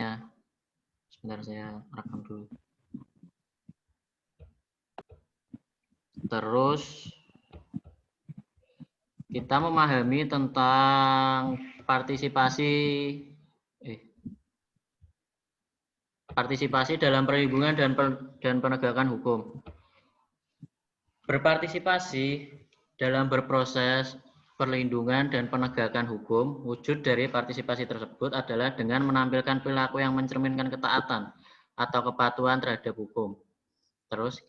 contohnya. Sebentar saya rekam dulu. Terus kita memahami tentang partisipasi dalam perlindungan dan penegakan hukum. Berpartisipasi dalam berproses perlindungan dan penegakan hukum, wujud dari partisipasi tersebut adalah dengan menampilkan perilaku yang mencerminkan ketaatan atau kepatuhan terhadap hukum. Terus,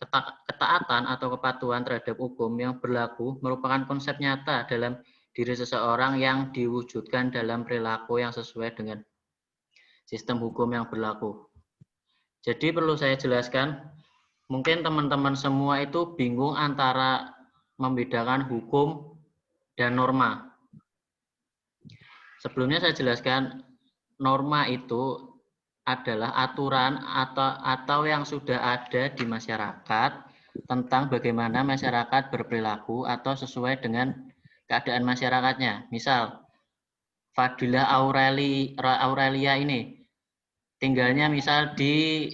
ketaatan atau kepatuhan terhadap hukum yang berlaku merupakan konsep nyata dalam diri seseorang yang diwujudkan dalam perilaku yang sesuai dengan sistem hukum yang berlaku. Jadi perlu saya jelaskan, mungkin teman-teman semua itu bingung antara membedakan hukum dan norma. Sebelumnya saya jelaskan, norma itu adalah aturan atau yang sudah ada di masyarakat tentang bagaimana masyarakat berperilaku atau sesuai dengan keadaan masyarakatnya. Misal, Fadila Aurelia ini tinggalnya misal di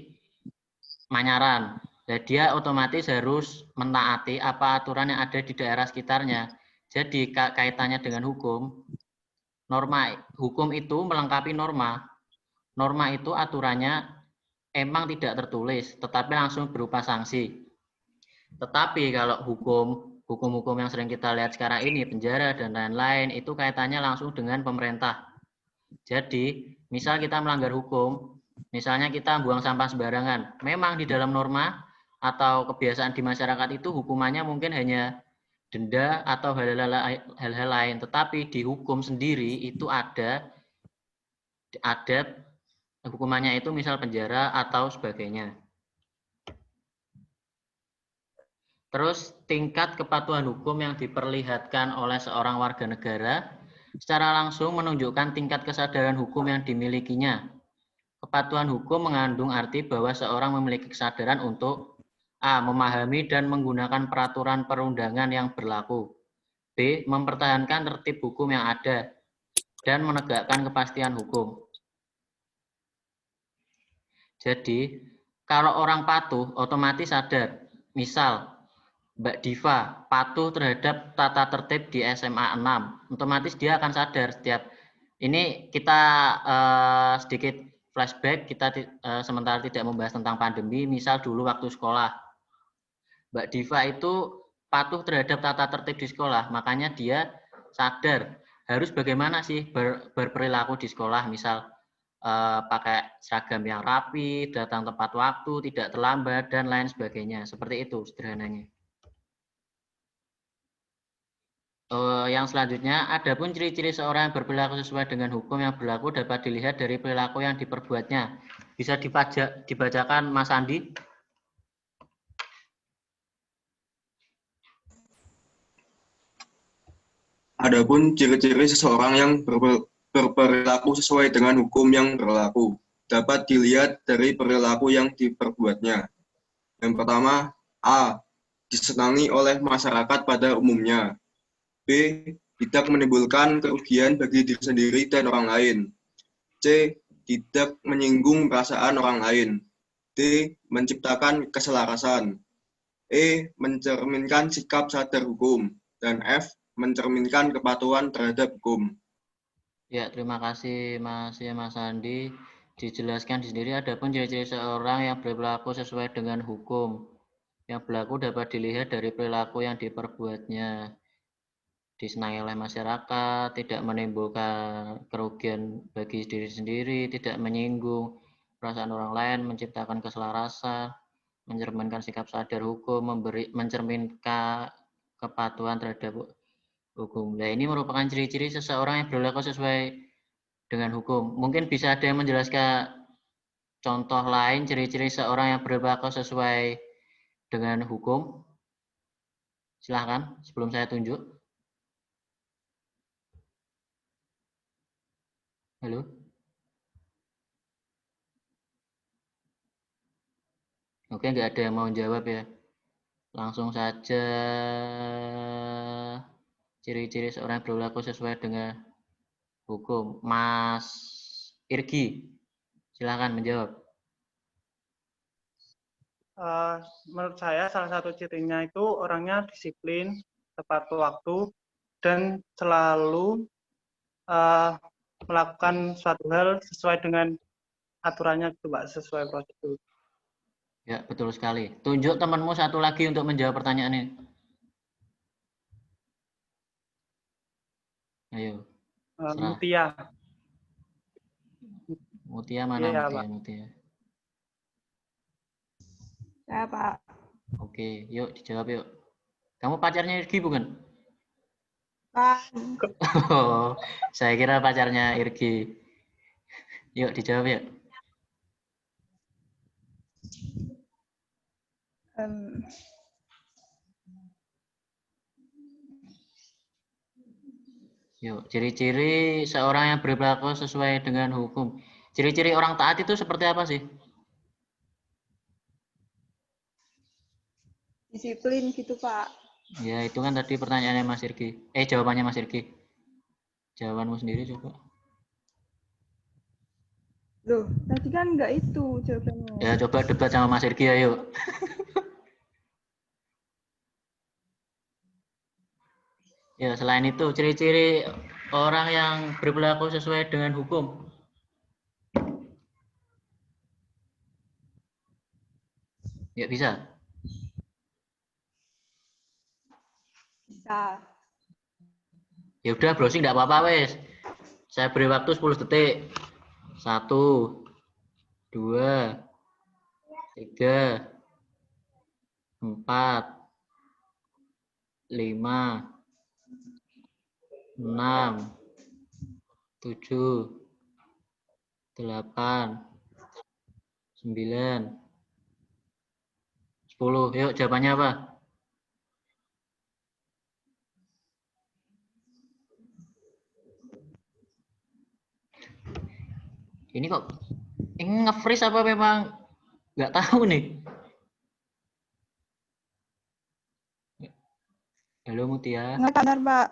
Manyaran. Nah, dia otomatis harus menaati apa aturan yang ada di daerah sekitarnya. Jadi kaitannya dengan hukum, norma hukum itu melengkapi norma. Norma itu aturannya emang tidak tertulis, tetapi langsung berupa sanksi. Tetapi kalau hukum-hukum yang sering kita lihat sekarang ini, penjara dan lain-lain, itu kaitannya langsung dengan pemerintah. Jadi, misal kita melanggar hukum, misalnya kita buang sampah sembarangan, memang di dalam norma atau kebiasaan di masyarakat itu hukumannya mungkin hanya denda atau hal-hal lain, tetapi di hukum sendiri itu ada hukumannya itu misal penjara atau sebagainya. Terus tingkat kepatuhan hukum yang diperlihatkan oleh seorang warga negara secara langsung menunjukkan tingkat kesadaran hukum yang dimilikinya. Kepatuhan hukum mengandung arti bahwa seorang memiliki kesadaran untuk A. Memahami dan menggunakan peraturan perundangan yang berlaku. B. Mempertahankan tertib hukum yang ada dan menegakkan kepastian hukum. Jadi, kalau orang patuh, otomatis sadar. Misal, Mbak Diva patuh terhadap tata tertib di SMA 6. Otomatis dia akan sadar setiap. Ini kita sedikit flashback, kita sementara tidak membahas tentang pandemi. Misal dulu waktu sekolah, Mbak Diva itu patuh terhadap tata tertib di sekolah. Makanya dia sadar harus bagaimana sih berperilaku di sekolah. Misal, pakai seragam yang rapi, datang tepat waktu, tidak terlambat, dan lain sebagainya. Seperti itu sederhananya. Yang selanjutnya, adapun ciri-ciri seorang yang berperilaku sesuai dengan hukum yang berlaku dapat dilihat dari perilaku yang diperbuatnya. Bisa dibacakan Mas Andi? Adapun ciri-ciri seseorang yang berperilaku sesuai dengan hukum yang berlaku dapat dilihat dari perilaku yang diperbuatnya. Yang pertama, A. Disenangi oleh masyarakat pada umumnya. B. Tidak menimbulkan kerugian bagi diri sendiri dan orang lain. C. Tidak menyinggung perasaan orang lain. D. Menciptakan keselarasan. E. Mencerminkan sikap sadar hukum. Dan F. Mencerminkan kepatuhan terhadap hukum. Ya, terima kasih Mas Andi. Dijelaskan di sendiri adapun ciri-ciri seorang yang berperilaku sesuai dengan hukum yang berlaku dapat dilihat dari perilaku yang diperbuatnya. Disenangi oleh masyarakat, tidak menimbulkan kerugian bagi diri sendiri, tidak menyinggung perasaan orang lain, menciptakan keselarasan, mencerminkan sikap sadar hukum, mencerminkan kepatuhan terhadap hukum. Nah, ini merupakan ciri-ciri seseorang yang berlaku sesuai dengan hukum. Mungkin bisa ada yang menjelaskan contoh lain ciri-ciri seorang yang berlaku sesuai dengan hukum? Silahkan, sebelum saya tunjuk. Halo? Oke, nggak ada yang mau jawab ya. Langsung saja ciri-ciri seorang yang berlaku sesuai dengan hukum. Mas Irgi, Silakan menjawab. Menurut saya salah satu cirinya itu orangnya disiplin, tepat waktu, dan selalu melakukan suatu hal sesuai dengan aturannya gitu, Pak, sesuai prosedur. Ya, betul sekali. Tunjuk temanmu satu lagi untuk menjawab pertanyaan ini. Ayo. Serah. Mutia. Mutia mana Iya, Mutia? Pak. Mutia. Ya, Pak. Oke, yuk dijawab yuk. Kamu pacarnya Irgi bukan? Pak. Oh, saya kira pacarnya Irgi. Yuk dijawab yuk. Yuk, ciri-ciri seorang yang berperilaku sesuai dengan hukum. Ciri-ciri orang taat itu seperti apa sih? Disiplin gitu, Pak. Ya, itu kan tadi pertanyaannya Mas Irgi. Jawabannya Mas Irgi. Jawabanmu sendiri coba. Loh, tadi kan enggak itu jawabannya. Ya, coba debat sama Mas Irgi ayo. Ya, selain itu, ciri-ciri orang yang berperilaku sesuai dengan hukum. Ya, bisa. Bisa. Ya udah, browsing enggak apa-apa, wes. Saya beri waktu 10 detik. 1, 2, 3, 4, 5, 6, 7, 8, 9, 10. Yuk, jawabannya apa? Ini kok ini nge-freeze apa memang nggak tahu nih? Halo Mutia. Enggak benar, Pak.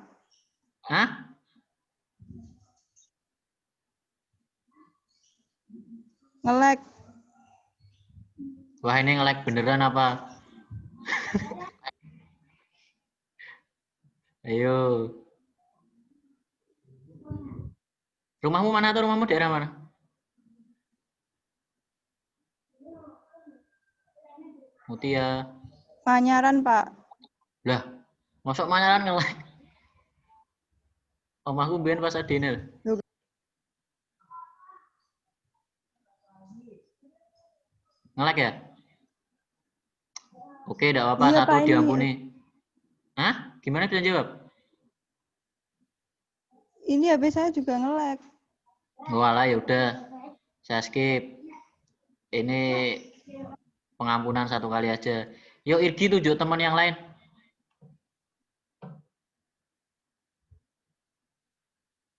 Hah? Nge-lag. Wah, ini nge-lag beneran apa? Ayo. Rumahmu mana tuh? Rumahmu daerah mana? Mutia. Panyaran, Pak. Lah, masuk Manyaran nge-lag. Omahku mbiyen pas adine. Loh. Nge-lag ya? Oke, enggak apa-apa, Iya, satu Pak, ini. diampuni. Hah? Gimana bisa jawab? Ini HP saya juga nge-lag. Walah, ya udah. Saya skip. Ini pengampunan satu kali aja. Yuk Irgi tunjuk teman yang lain.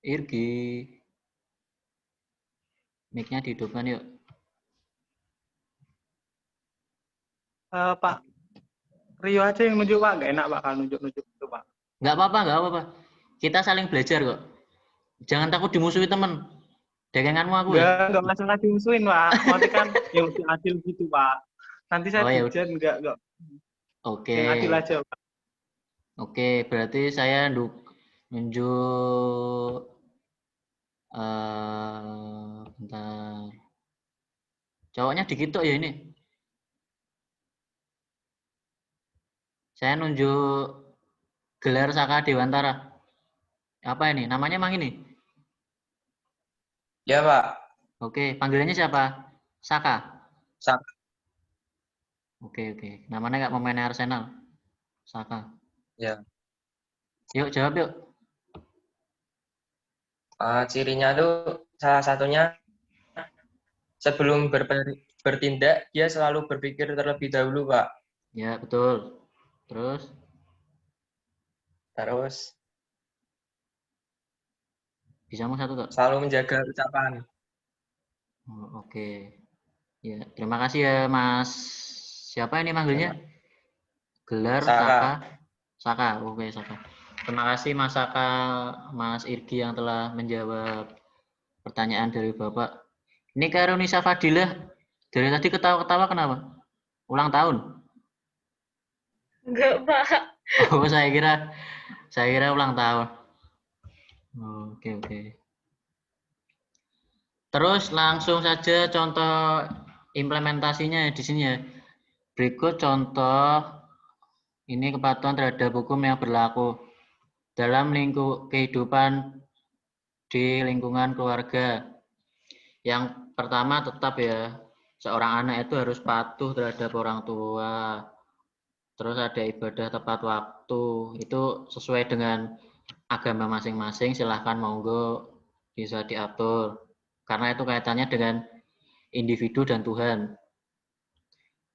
Irgi. Mic-nya dihidupkan yuk. Pak, Rio aja yang nunjuk, Pak. Nggak enak, Pak, kalau nunjuk-nunjuk itu, Pak. Nggak apa-apa, nggak apa-apa. Kita saling belajar kok. Jangan takut dimusuhi teman. Daganganmu aku ya. Nggak masalah dimusuhin, Pak. Nanti kan yang lebih adil gitu, Pak. Nanti saya Oh, ya hujan, nggak. Oke. Yang adil aja, Pak. Oke, berarti saya nunjuk bentar. Cowoknya dikit ya ini. Saya nunjuk gelar Saka Dewantara. Apa ini? Namanya emang ini? Ya, Pak. Oke, panggilannya siapa? Saka. Saka. Oke. Namanya nggak pemain Arsenal. Saka. Ya. Yuk, jawab yuk. Cirinya tuh salah satunya sebelum bertindak dia selalu berpikir terlebih dahulu, Pak. Ya, betul. Terus? Bisa mau satu tak? Selalu menjaga ucapan. Oh, oke. Ya, terima kasih ya Mas. Siapa ini manggilnya? Gelar Saka. Saka. Oke, Saka. Terima kasih Mas Saka, Mas Irgi yang telah menjawab pertanyaan dari Bapak. Ini Kairunisa Fadilah. Dari tadi ketawa-ketawa kenapa? Ulang tahun? Enggak, Pak. Oh, saya kira ulang tahun. Oke. Terus langsung saja contoh implementasinya di sini ya. Berikut contoh ini kepatuhan terhadap hukum yang berlaku dalam kehidupan di lingkungan keluarga. Yang pertama tetap ya, seorang anak itu harus patuh terhadap orang tua. Terus ada ibadah tepat waktu, itu sesuai dengan agama masing-masing, silahkan monggo bisa diatur. Karena itu kaitannya dengan individu dan Tuhan.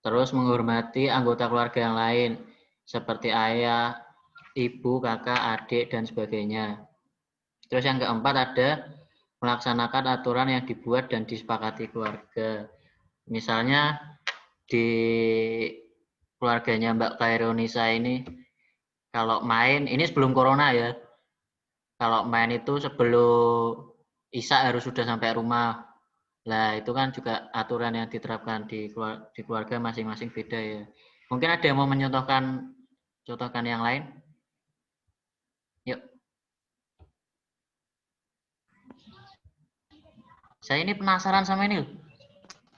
Terus menghormati anggota keluarga yang lain, seperti ayah, ibu, kakak, adik, dan sebagainya. Terus yang keempat ada melaksanakan aturan yang dibuat dan disepakati keluarga. Misalnya di keluarganya Mbak Kairunisa ini, kalau main, ini sebelum corona ya, kalau main itu sebelum Isya harus sudah sampai rumah. Lah itu kan juga aturan yang diterapkan di keluarga masing-masing beda ya. Mungkin ada yang mau contohkan yang lain? Yuk. Saya ini penasaran sama ini loh.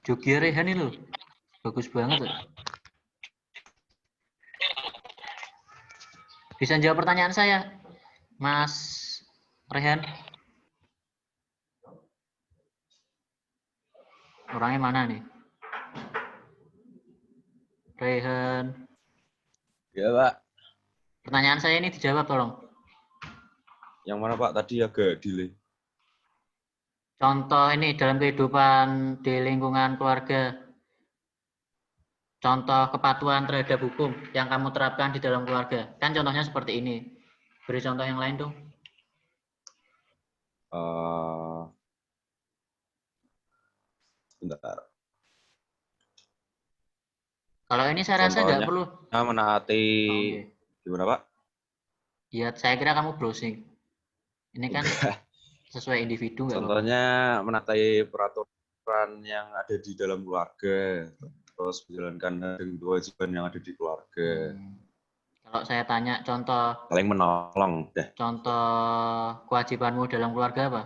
Jogi Rehan ini loh. Bagus banget loh. Bisa jawab pertanyaan saya, Mas Rehan? Orangnya mana nih? Rehan. Ya, Pak. Pertanyaan saya ini dijawab tolong. Yang mana, Pak? Tadi agak delay. Contoh ini dalam kehidupan di lingkungan keluarga. Contoh kepatuhan terhadap hukum yang kamu terapkan di dalam keluarga. Kan contohnya seperti ini. Beri contoh yang lain dong. Bentar. Kalau ini saya rasa nggak Contohnya, perlu. menaati Oke. gimana, Pak? Ya, saya kira kamu browsing. Ini kan sesuai individu nggak apa-apa. Contohnya menaati peraturan yang ada di dalam keluarga, terus menjalankan kewajiban yang ada di keluarga. Kalau saya tanya contoh Saling menolong, deh. contoh kewajibanmu dalam keluarga apa?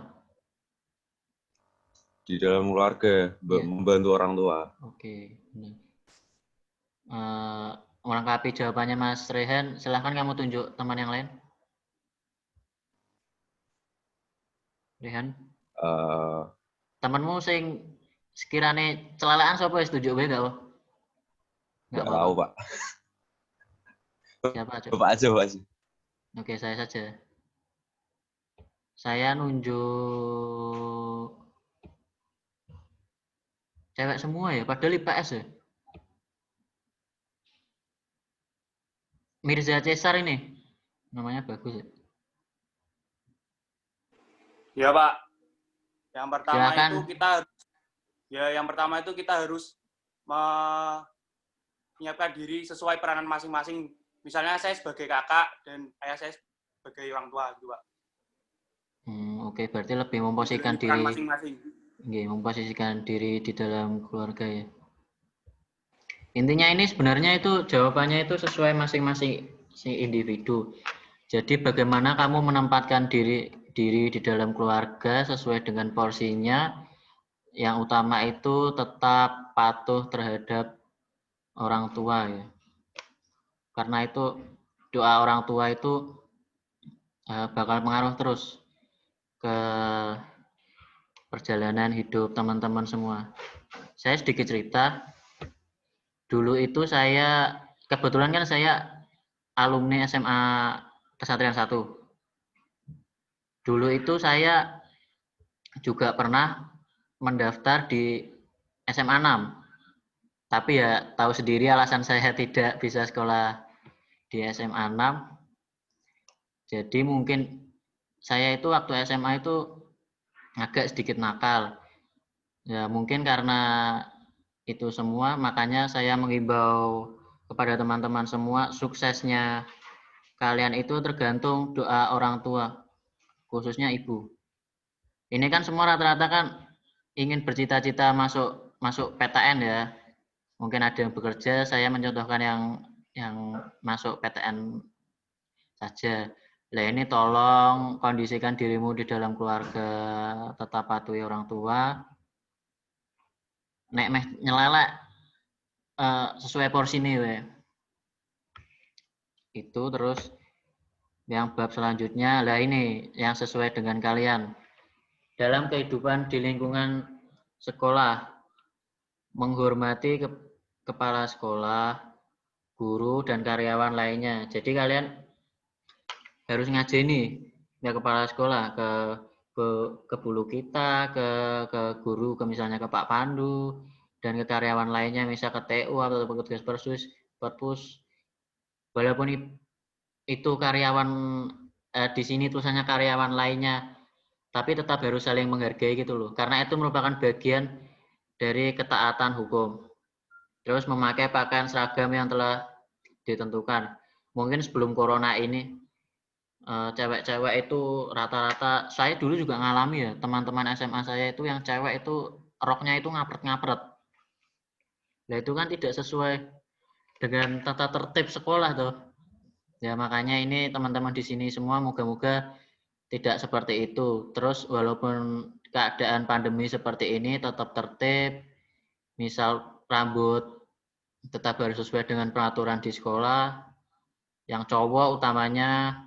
Di dalam keluarga, Iya. membantu orang tua. Oke. Melengkapi jawabannya Mas Rehan, silahkan kamu tunjuk teman yang lain. Rehan, temanmu sing sekiranya celalaan sapa wis tunjuk wae gak apa? Nggak tahu, Pak. Siapa aja? Bapak aja, Pak. Oke, saya saja. Saya nunjuk cewek semua ya, padahal IPS ya. Mirza Cesar ini, namanya bagus ya. Ya, Pak. Yang pertama Silakan. itu kita harus menyiapkan diri sesuai peranan masing-masing. Misalnya saya sebagai kakak dan ayah saya sebagai orang tua, gitu, Pak. Oke, berarti lebih memposisikan Peran diri, masing-masing. memposisikan diri di dalam keluarga ya. Intinya ini sebenarnya itu jawabannya itu sesuai masing-masing si individu. Jadi bagaimana kamu menempatkan diri di dalam keluarga sesuai dengan porsinya. Yang utama itu tetap patuh terhadap orang tua ya. Karena itu doa orang tua itu bakal pengaruh terus ke perjalanan hidup teman-teman semua. Saya sedikit cerita. Dulu itu saya, kebetulan kan saya alumni SMA Kesatrian 1. Dulu itu saya juga pernah mendaftar di SMA 6. Tapi ya tahu sendiri alasan saya tidak bisa sekolah di SMA 6. Jadi mungkin saya itu waktu SMA itu agak sedikit nakal. Ya mungkin karena itu semua, makanya saya mengimbau kepada teman-teman semua, suksesnya kalian itu tergantung doa orang tua, khususnya ibu. Ini kan semua rata-rata kan ingin bercita-cita masuk PTN ya, mungkin ada yang bekerja, saya mencontohkan yang masuk PTN saja. Nah, ini tolong kondisikan dirimu di dalam keluarga, tetap patuhi orang tua. Nek meh nyelelek sesuai porsi nih, we. Itu terus yang bab selanjutnya, lah ini yang sesuai dengan kalian. Dalam kehidupan di lingkungan sekolah, menghormati kepala sekolah, guru, dan karyawan lainnya. Jadi kalian harus ngajeni ya kepala sekolah ke bulu kita, ke guru, ke misalnya ke Pak Pandu, dan ke karyawan lainnya, misal ke TU atau petugas perpus. Walaupun itu karyawan di sini tulisannya karyawan lainnya, tapi tetap harus saling menghargai gitu loh. Karena itu merupakan bagian dari ketaatan hukum. Terus memakai pakaian seragam yang telah ditentukan. Mungkin sebelum corona ini cewek-cewek itu rata-rata, saya dulu juga ngalami ya, teman-teman SMA saya itu yang cewek itu roknya itu ngapret-ngapret. Nah itu kan tidak sesuai dengan tata tertib sekolah tuh. Ya makanya ini teman-teman di sini semua moga-moga tidak seperti itu. Terus walaupun keadaan pandemi seperti ini tetap tertib, misal rambut tetap harus sesuai dengan peraturan di sekolah. Yang cowok utamanya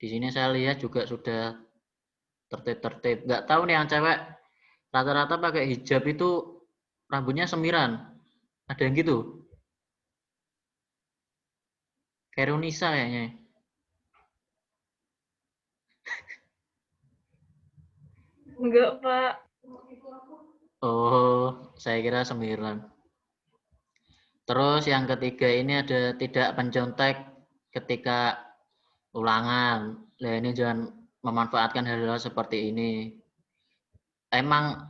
di sini saya lihat juga sudah tertib-tertib. Nggak tahu nih yang cewek rata-rata pakai hijab itu rambutnya semiran. Ada yang gitu? Kayak Runisa kayaknya. Enggak, Pak. Oh, saya kira semiran. Terus yang ketiga ini ada tidak mencontek ketika ulangan. Nah ini jangan memanfaatkan hal-hal seperti ini. Emang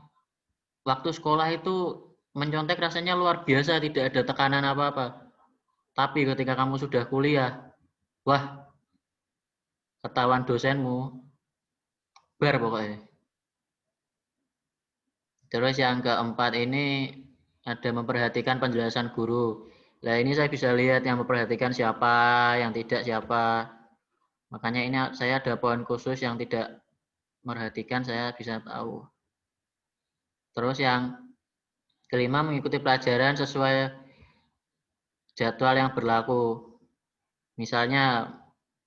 waktu sekolah itu mencontek rasanya luar biasa, tidak ada tekanan apa-apa. Tapi ketika kamu sudah kuliah, wah, ketahuan dosenmu, bar pokoknya. Terus yang keempat ini ada memperhatikan penjelasan guru. Nah ini saya bisa lihat yang memperhatikan siapa, yang tidak siapa. Makanya ini saya ada poin khusus yang tidak memperhatikan, saya bisa tahu. Terus yang kelima, mengikuti pelajaran sesuai jadwal yang berlaku. Misalnya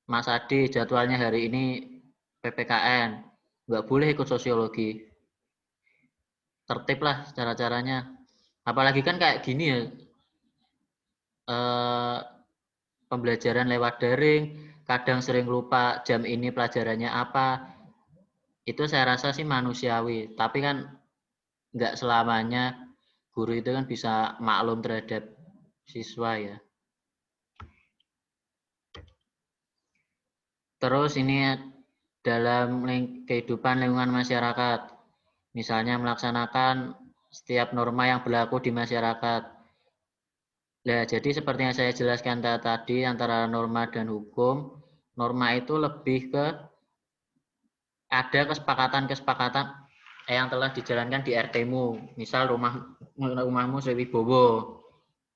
Mas Adi jadwalnya hari ini PPKN, nggak boleh ikut sosiologi. Tertib lah cara-caranya. Apalagi kan kayak gini ya, pembelajaran lewat daring, kadang sering lupa jam ini pelajarannya apa. Itu saya rasa sih manusiawi, tapi kan nggak selamanya guru itu kan bisa maklum terhadap siswa ya. Terus ini dalam kehidupan lingkungan masyarakat, misalnya melaksanakan setiap norma yang berlaku di masyarakat. Nah, jadi seperti yang saya jelaskan tadi antara norma dan hukum, norma itu lebih ke ada kesepakatan-kesepakatan yang telah dijalankan di RT-mu. Misal rumahmu Sriwibowo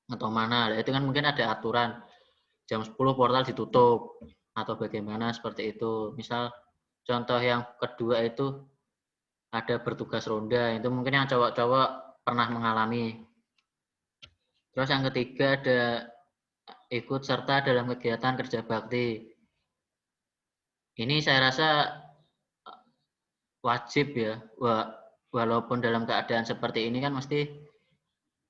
atau mana, itu kan mungkin ada aturan jam 10 portal ditutup atau bagaimana seperti itu. Misal contoh yang kedua itu ada bertugas ronda, itu mungkin yang cowok-cowok pernah mengalami. Terus yang ketiga ada ikut serta dalam kegiatan kerja bakti. Ini saya rasa wajib ya, walaupun dalam keadaan seperti ini kan mesti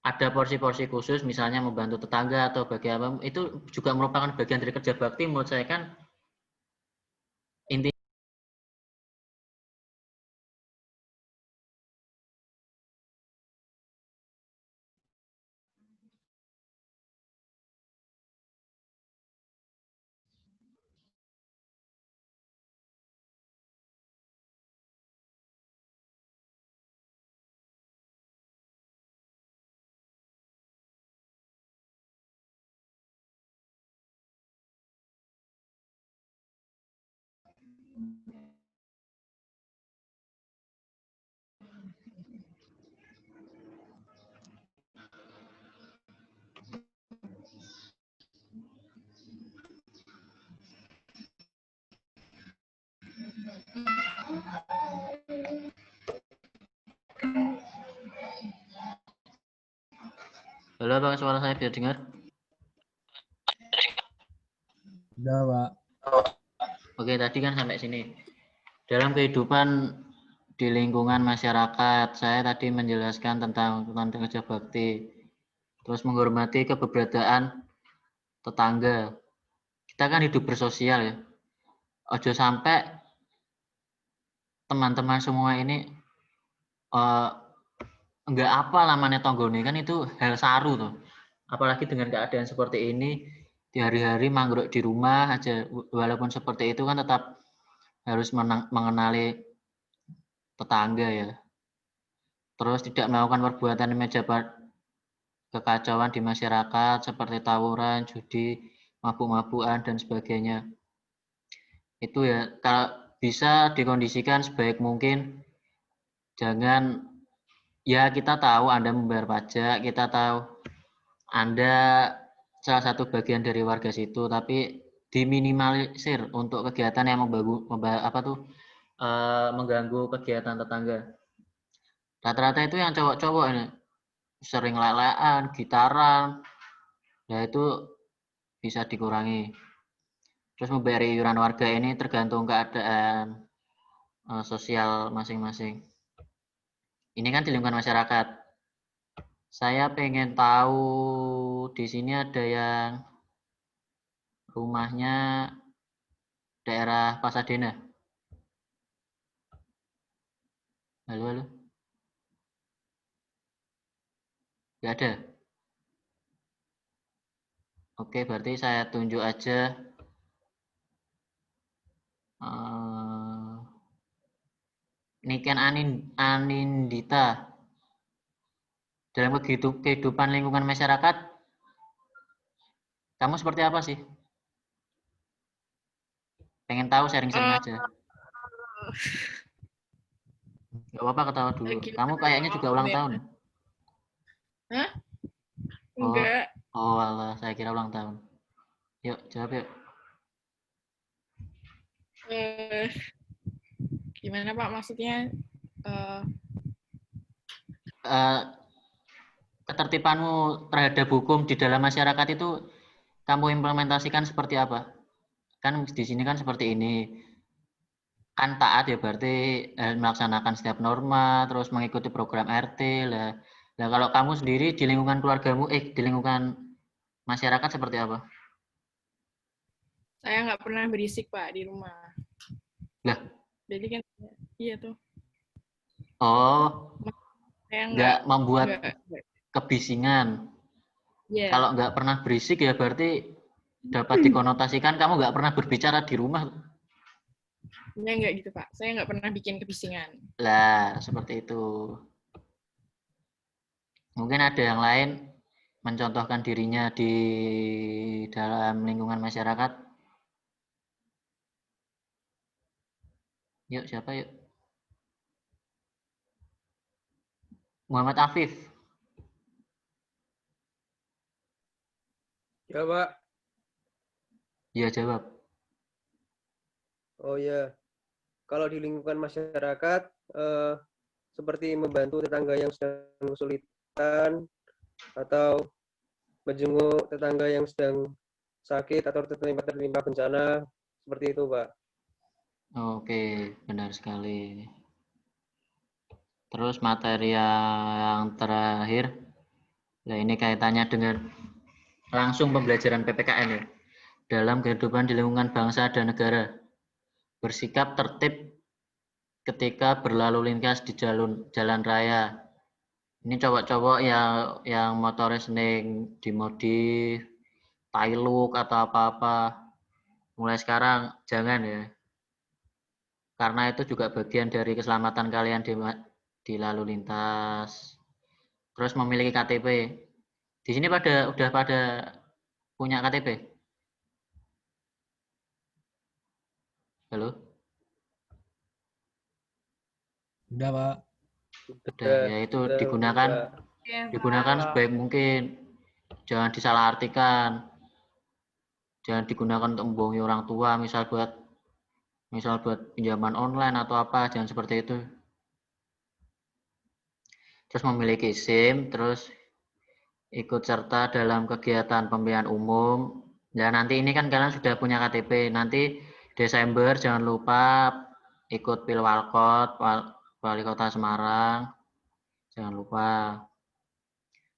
ada porsi-porsi khusus, misalnya membantu tetangga atau bagaimana, itu juga merupakan bagian dari kerja bakti menurut saya kan. Inti Halo, apakah suara saya bisa dengar? Udah, Pak. Oke, tadi kan sampai sini. Dalam kehidupan di lingkungan masyarakat, saya tadi menjelaskan tentang kerja bakti, terus menghormati keberadaan tetangga. Kita kan hidup bersosial ya. Ojo sampai teman-teman semua ini enggak apa namanya tonggone, kan itu hal saru tuh. Apalagi dengan keadaan seperti ini, di hari-hari manggruk di rumah aja, walaupun seperti itu kan tetap harus mengenali tetangga ya. Terus tidak melakukan perbuatan meja kekacauan di masyarakat seperti tawuran, judi, mabuk-mabukan dan sebagainya. Itu ya, kalau bisa dikondisikan sebaik mungkin. Jangan, ya kita tahu Anda membayar pajak, kita tahu Anda salah satu bagian dari warga situ, tapi diminimalisir untuk kegiatan yang mengganggu kegiatan tetangga. Rata-rata itu yang cowok-cowok ini sering lelean, gitaran, ya itu bisa dikurangi. Terus membayar iuran warga ini tergantung keadaan sosial masing-masing. Ini kan di lingkungan masyarakat. Saya pengen tahu di sini ada yang rumahnya daerah Pasadena. Halo, halo. Nggak ada. Oke, berarti saya tunjuk aja Niken Anindita. Dalam kehidupan lingkungan masyarakat, kamu seperti apa sih? Pengen tahu, sharing-sharing aja. Gak apa-apa, ketawa dulu. Kamu kayaknya juga ulang tahun. Hah? Enggak. Oh alah, saya kira ulang tahun. Yuk, jawab yuk. Gimana Pak maksudnya? Ketertibanmu terhadap hukum di dalam masyarakat itu kamu implementasikan seperti apa? Kan di sini kan seperti ini. Kan taat ya berarti melaksanakan setiap norma, terus mengikuti program RT lah. Nah, kalau kamu sendiri di lingkungan keluargamu, di lingkungan masyarakat seperti apa? Saya nggak pernah berisik Pak di rumah. Lah. Jadi kan, iya tuh. Oh, saya nggak membuat kebisingan. Yeah. Kalau nggak pernah berisik ya berarti dapat dikonotasikan kamu nggak pernah berbicara di rumah. Ya nggak gitu Pak, saya nggak pernah bikin kebisingan. Lah, seperti itu. Mungkin ada yang lain mencontohkan dirinya di dalam lingkungan masyarakat. Yuk, siapa yuk? Muhammad Afif. Ya, Pak. Iya, jawab. Oh ya, kalau di lingkungan masyarakat, seperti membantu tetangga yang sedang kesulitan, atau menjenguk tetangga yang sedang sakit atau tertimpa bencana, seperti itu, Pak. Oke, benar sekali. Terus materi yang terakhir, nah ini kaitannya dengan langsung pembelajaran PPKN ya. Dalam kehidupan di lingkungan bangsa dan negara. Bersikap tertib ketika berlalu lintas di jalan raya. Ini cowok-cowok yang motornya seneng dimodif, tailuk atau apa-apa. Mulai sekarang jangan ya. Karena itu juga bagian dari keselamatan kalian di lalu lintas. Terus memiliki KTP. Di sini udah pada punya KTP? Halo? Udah, Pak. Udah, ya itu digunakan sebaik mungkin. Jangan disalahartikan. Jangan digunakan untuk membohongi orang tua, misal buat pinjaman online atau apa, jangan seperti itu. Terus memiliki SIM, terus ikut serta dalam kegiatan pemilihan umum. Ya, nanti ini kan kalian sudah punya KTP. Nanti Desember jangan lupa ikut Pilwalkot, Wali Kota Semarang. Jangan lupa.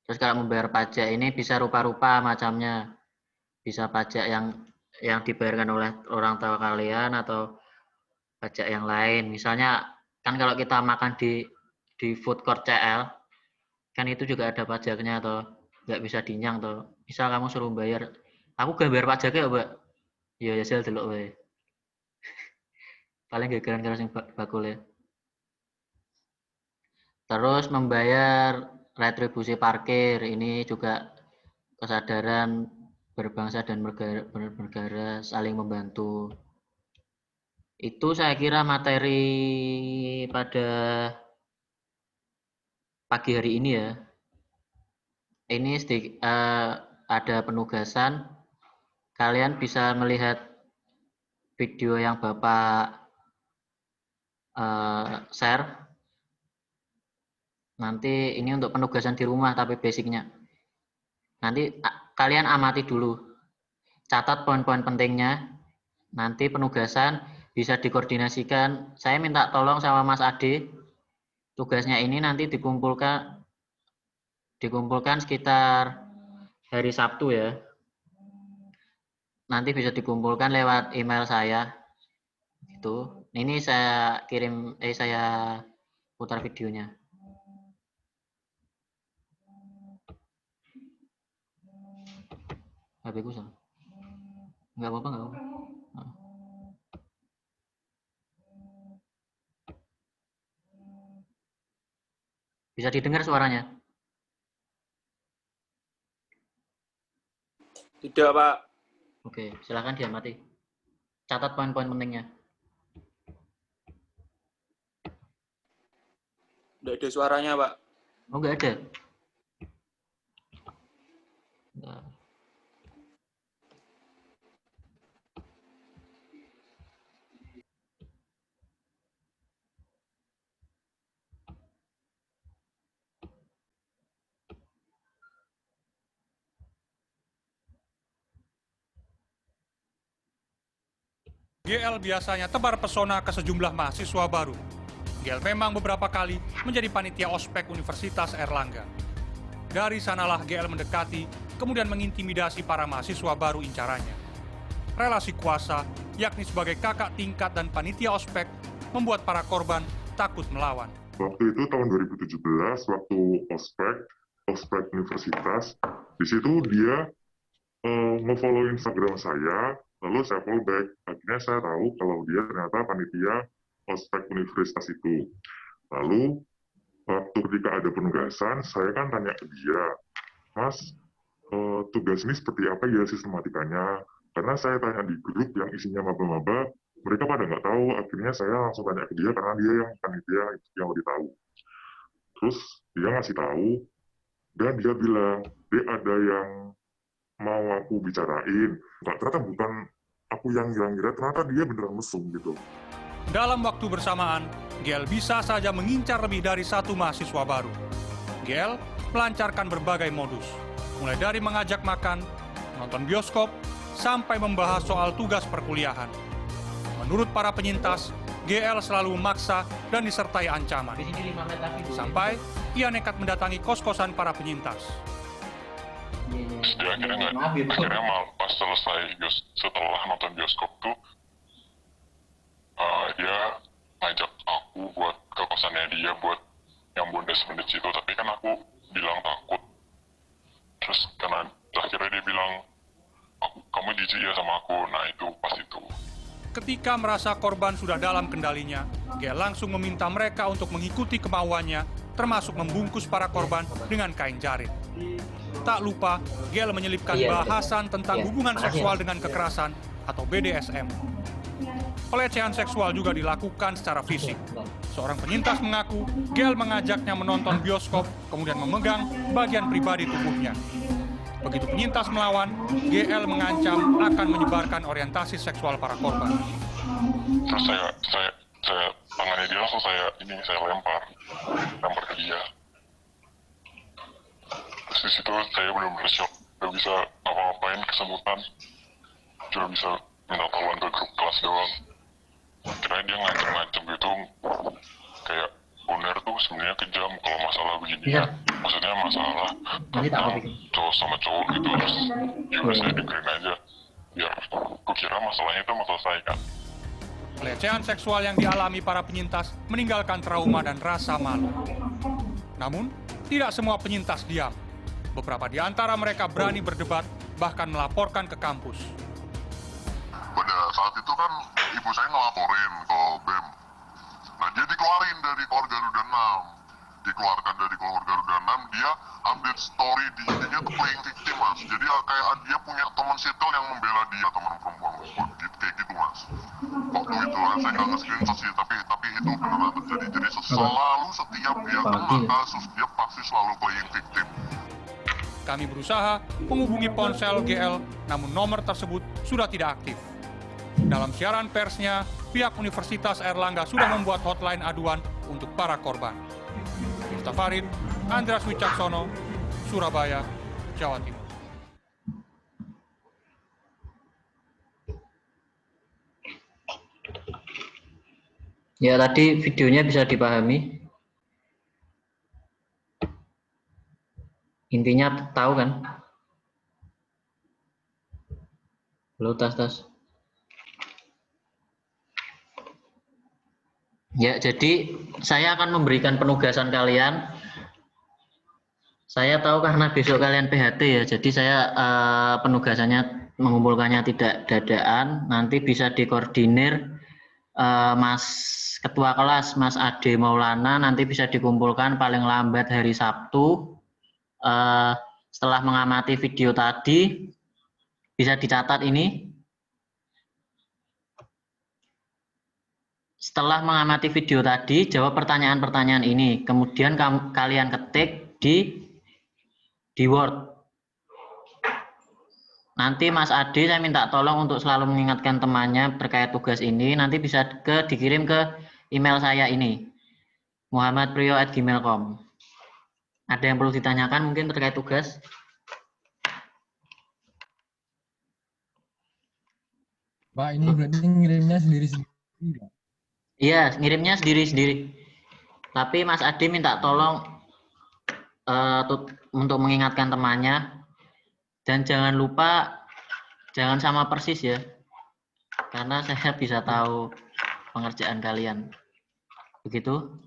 Terus kalau membayar pajak ini bisa rupa-rupa macamnya. Bisa pajak yang dibayarkan oleh orang tua kalian atau pajak yang lain. Misalnya kan kalau kita makan di food court CL kan itu juga ada pajaknya atau nggak bisa dinyang tuh. Misal kamu suruh bayar, aku gak bayar pajaknya Mbak. Ya hasil delok wae. Paling gegeran sing bakul ya. Terus membayar retribusi parkir, ini juga kesadaran berbangsa dan bernegara saling membantu. Itu saya kira materi pada pagi hari ini ya. Ini ada penugasan. Kalian bisa melihat video yang Bapak share. Nanti ini untuk penugasan di rumah tapi basicnya. Nanti kalian amati dulu. Catat poin-poin pentingnya. Nanti penugasan bisa dikoordinasikan. Saya minta tolong sama Mas Ade. Tugasnya ini nanti dikumpulkan sekitar hari Sabtu ya. Nanti bisa dikumpulkan lewat email saya. Itu. Ini saya kirim saya putar videonya. HP ku sama. Enggak apa-apa, enggak apa-apa. Bisa didengar suaranya? Tidak, Pak. Oke, silakan diamati. Catat poin-poin pentingnya. Tidak ada suaranya, Pak. Oh, enggak ada? Nah. GL biasanya tebar pesona ke sejumlah mahasiswa baru. GL memang beberapa kali menjadi panitia ospek Universitas Airlangga. Dari sanalah GL mendekati, kemudian mengintimidasi para mahasiswa baru incarannya. Relasi kuasa, yakni sebagai kakak tingkat dan panitia ospek, membuat para korban takut melawan. Waktu itu tahun 2017, waktu ospek universitas, di situ dia nge-follow Instagram saya, lalu saya follow back. Akhirnya saya tahu kalau dia ternyata panitia ospek universitas itu. Lalu waktu ketika ada penugasan, saya kan tanya ke dia, Mas, tugas ini seperti apa ya sistematikanya? Karena saya tanya di grup yang isinya maba-maba, mereka pada nggak tahu. Akhirnya saya langsung tanya ke dia karena dia yang panitia yang lebih tahu. Terus dia ngasih tahu, dan dia bilang, ada yang mau aku bicarain. Ternyata bukan aku yang ngira, ternyata dia beneran mesum gitu. Dalam waktu bersamaan, GL bisa saja mengincar lebih dari satu mahasiswa baru. GL melancarkan berbagai modus, mulai dari mengajak makan, nonton bioskop, sampai membahas soal tugas perkuliahan. Menurut para penyintas, GL selalu memaksa dan disertai ancaman. Sampai ia nekat mendatangi kos-kosan para penyintas. Dia akhirnya malah pas selesai setelah nonton bioskop tuh dia ngajak aku buat ke kosannya dia buat yang bondes-bondes itu, tapi kan aku bilang takut. Terus karena akhirnya dia bilang kamu diizin ya sama aku. Nah itu pas itu. Ketika merasa korban sudah dalam kendalinya, GL langsung meminta mereka untuk mengikuti kemauannya, termasuk membungkus para korban dengan kain jarit. Tak lupa, GL menyelipkan bahasan tentang hubungan seksual dengan kekerasan atau BDSM. Pelecehan seksual juga dilakukan secara fisik. Seorang penyintas mengaku, GL mengajaknya menonton bioskop, kemudian memegang bagian pribadi tubuhnya. Begitu penyintas melawan, GL mengancam akan menyebarkan orientasi seksual para korban. Terus saya tangannya dia langsung saya lempar ke dia. Terus di situ saya benar-benar shock, gak bisa ngapa-ngapain, kesemutan, cuma bisa minta tolong ke grup kelas doang. Kira dia ngancem-ngancem gitu, kayak Uner tuh sebenarnya kejam kalau masalah begini ya. Maksudnya masalah tentang cowok sama cowok gitu, terus juga saya dengerin aja, biar gue kira masalahnya itu mau selesai kan. Pelecehan seksual yang dialami para penyintas meninggalkan trauma dan rasa malu. Namun, tidak semua penyintas diam. Beberapa di antara mereka berani berdebat, bahkan melaporkan ke kampus. Pada saat itu kan ibu saya ngelaporin ke BEM. Nah, dia dikeluarin dari Korps Garuda 6. Dikeluarkan dari Korps Garuda 6, dia update story di IG-nya tuh playing victim, Mas. Jadi kayak dia punya teman circle yang membela dia, teman perempuan gitu, kayak gitu, Mas. Waktu itu saya nggak nge-screenshot sih, tapi itu benar terjadi. Jadi selalu setiap dia kena kasus, dia pasti selalu playing victim. Kami berusaha menghubungi ponsel GL, namun nomor tersebut sudah tidak aktif. Dalam siaran persnya, pihak Universitas Airlangga sudah membuat hotline aduan untuk para korban. Miftah Farid, Andreas Wicaksono, Surabaya, Jawa Timur. Ya, tadi videonya bisa dipahami. Intinya tahu kan? Halo, tas. Ya, jadi saya akan memberikan penugasan kalian. Saya tahu karena besok kalian PHT ya, jadi saya penugasannya mengumpulkannya tidak dadaan. Nanti bisa dikoordinir Mas Ketua Kelas, Mas Ade Maulana, nanti bisa dikumpulkan paling lambat hari Sabtu. Setelah mengamati video tadi, bisa dicatat ini. Setelah mengamati video tadi, jawab pertanyaan-pertanyaan ini. Kemudian kalian ketik di Word. Nanti Mas Ade saya minta tolong untuk selalu mengingatkan temannya terkait tugas ini. Nanti bisa dikirim ke email saya ini, muhammadpriyo@gmail.com. Ada yang perlu ditanyakan mungkin terkait tugas? Pak, ini berarti ngirimnya sendiri-sendiri. Iya, ngirimnya sendiri-sendiri. Tapi Mas Ade minta tolong untuk mengingatkan temannya. Dan jangan lupa, jangan sama persis ya. Karena saya bisa tahu pengerjaan kalian. Begitu?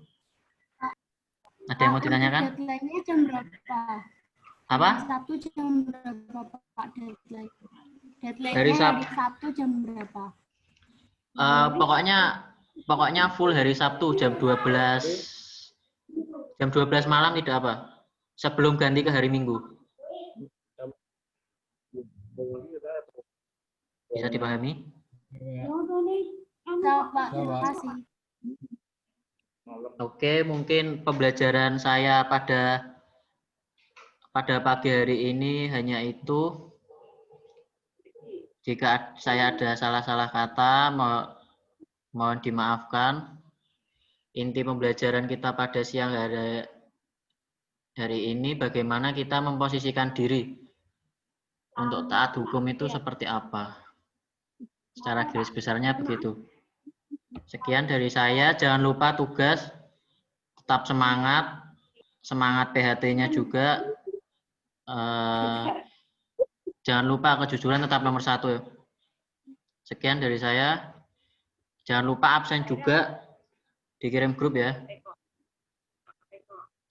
Ada yang mau ditanyakan? Deadline-nya jam berapa? Apa? Hari Sabtu jam berapa, Pak, deadline? Deadline-nya Hari hari Sabtu jam berapa? Pokoknya full hari Sabtu jam 12 malam tidak apa. Sebelum ganti ke hari Minggu. Bisa dipahami? Pak, terima kasih. Oke, mungkin pembelajaran saya pada pagi hari ini hanya itu. Jika saya ada salah-salah kata, mohon dimaafkan. Inti pembelajaran kita pada siang hari ini bagaimana kita memposisikan diri untuk taat hukum itu seperti apa. Secara garis besarnya begitu. Sekian dari saya. Jangan lupa tugas, tetap semangat PHT-nya juga. Jangan lupa kejujuran tetap nomor 1. Sekian dari saya. Jangan lupa absen juga. Dikirim grup ya.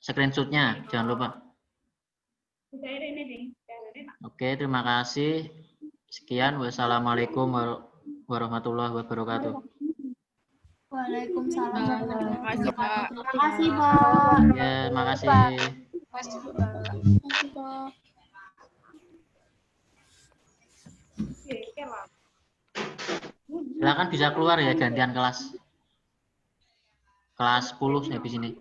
Screenshot-nya jangan lupa. Oke, terima kasih. Sekian. Wassalamualaikum warahmatullahi wabarakatuh. Waalaikumsalam. Terima kasih, Pak. Terima kasih, Pak. Ya, terima kasih. Silakan bisa keluar ya, gantian kelas. Kelas 10 habis ini.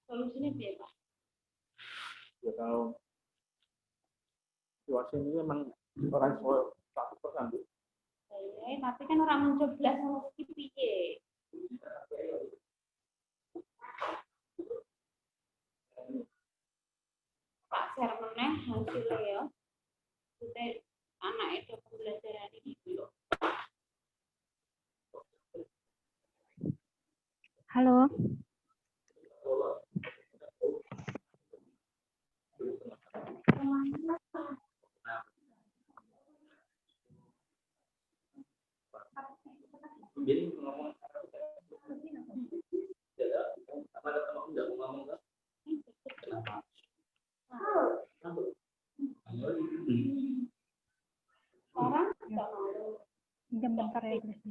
Solusinya biar Pak. Ya kalau situasi ini memang orang Tapi kan orang mencoblos sama piye. Pak share meneh hasilnya ya. Kita anak itu pembelajaran ini dulu. Halo. Orang nggak mau. Jam bentar ya, Grace.